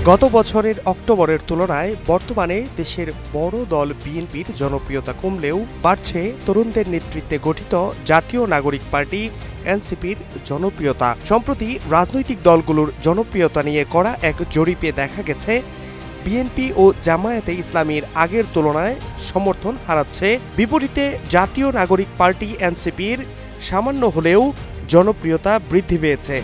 গত বছরের অক্টোবরের তুলনায় বর্তমানে দেশের বড় দল বিএনপির জনপ্রিয়তা কমলেও বাড়ছে তরুণদের নেতৃত্বে গঠিত জাতীয় নাগরিক পার্টি এনসিপির জনপ্রিয়তা। সম্প্রতি রাজনৈতিক দলগুলোর জনপ্রিয়তা নিয়ে করা এক জরিপে দেখা গেছে বিএনপি ও জামায়াতে ইসলামীর আগের তুলনায় সমর্থন হারাচ্ছে। বিপরীতে জাতীয় নাগরিক পার্টি এনসিপির সামান্য হলেও জনপ্রিয়তা বৃদ্ধি পেয়েছে।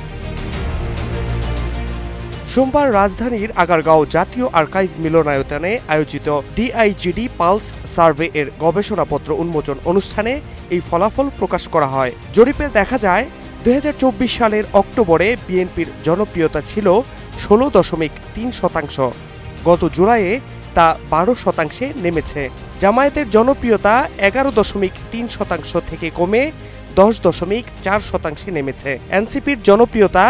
সোমবার রাজধানীর আগারগাঁও জাতীয় আর্কাইভ মিলনায়তনে আয়োজিত ডিআইজিডি পালস সার্ভে এর গবেষণাপত্র উন্মোচন অনুষ্ঠানে এই ফলাফল প্রকাশ করা হয়। জরিপে দেখা যায় ২০২৪ সালের অক্টোবরে বিএনপির জনপ্রিয়তা ছিল ১৬.৩%। গত জুলাইয়ে তা ১২% নেমেছে। জামায়াতের জনপ্রিয়তা ১১.৩% থেকে কমে ১০.৪% নেমেছে। এনসিপির জনপ্রিয়তা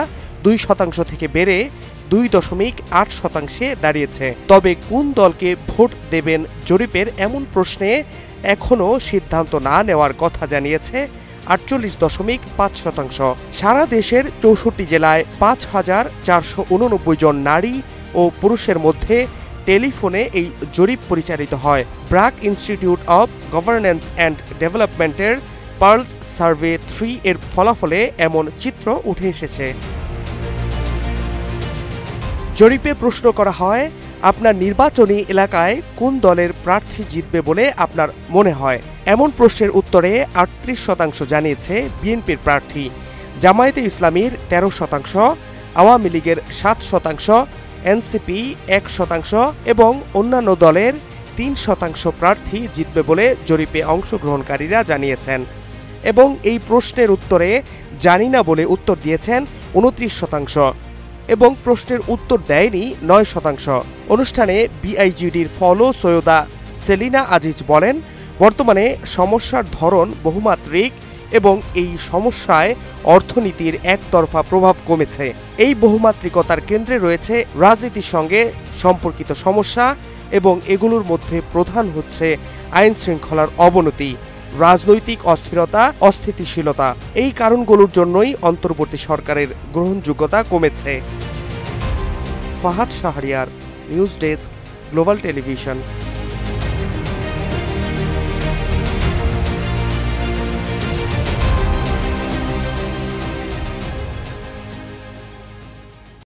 ২% থেকে বেড়ে ২.৮% দাঁড়িয়েছে। তবে কোন দলকে ভোট দেবেন জরিপের এমন প্রশ্নে এখনও সিদ্ধান্ত না নেওয়ার কথা জানিয়েছে ৪৮.৫%। সারা দেশের ৬৪ জেলায় ৫,৪৮৯ জন নারী ও পুরুষের মধ্যে টেলিফোনে এই জরিপ পরিচালিত হয়। BRAC institute of governance and ডেভেলপমেন্টের পালস সার্ভে 3 এর ফলাফলে এমন চিত্র উঠে এসেছে। জরিপে প্রশ্ন করা হয়, আপনার নির্বাচনী এলাকায় কোন দলের প্রার্থী জিতবে বলে আপনার মনে হয়? এমন প্রশ্নের উত্তরে ৩৮% জানিয়েছে বিএনপির প্রার্থী, জামায়াতে ইসলামীর ১৩%, আওয়ামী লীগের ৭%, এনসিপি ১% এবং অন্যান্য দলের ৩% প্রার্থী জিতবে বলে জরিপে অংশগ্রহণকারীরা জানিয়েছেন। এবং এই প্রশ্নের উত্তরে জানি না বলে উত্তর দিয়েছেন ২৯%। এবং প্রশ্নের উত্তর দেয়নি ৯%। অনুষ্ঠানে বিআইজিডির ফলো সৈয়দা সেলিনা আজিজ বলেন, বর্তমানে সমস্যার ধরন বহুমাত্রিক এবং এই সমস্যায় অর্থনীতির একতরফা প্রভাব কমেছে। এই বহুমাত্রিকতার কেন্দ্রে রয়েছে রাজনীতির সঙ্গে সম্পর্কিত সমস্যা এবং এগুলোর মধ্যে প্রধান হচ্ছে আইন শৃঙ্খলার অবনতি, রাজনৈতিক অস্থিরতা, অস্থিতিশীলতা। এই কারণগুলোর জন্যই অন্তর্বর্তী সরকারের গ্রহণযোগ্যতা কমেছে। Fahad Shahriar, news desk, global television.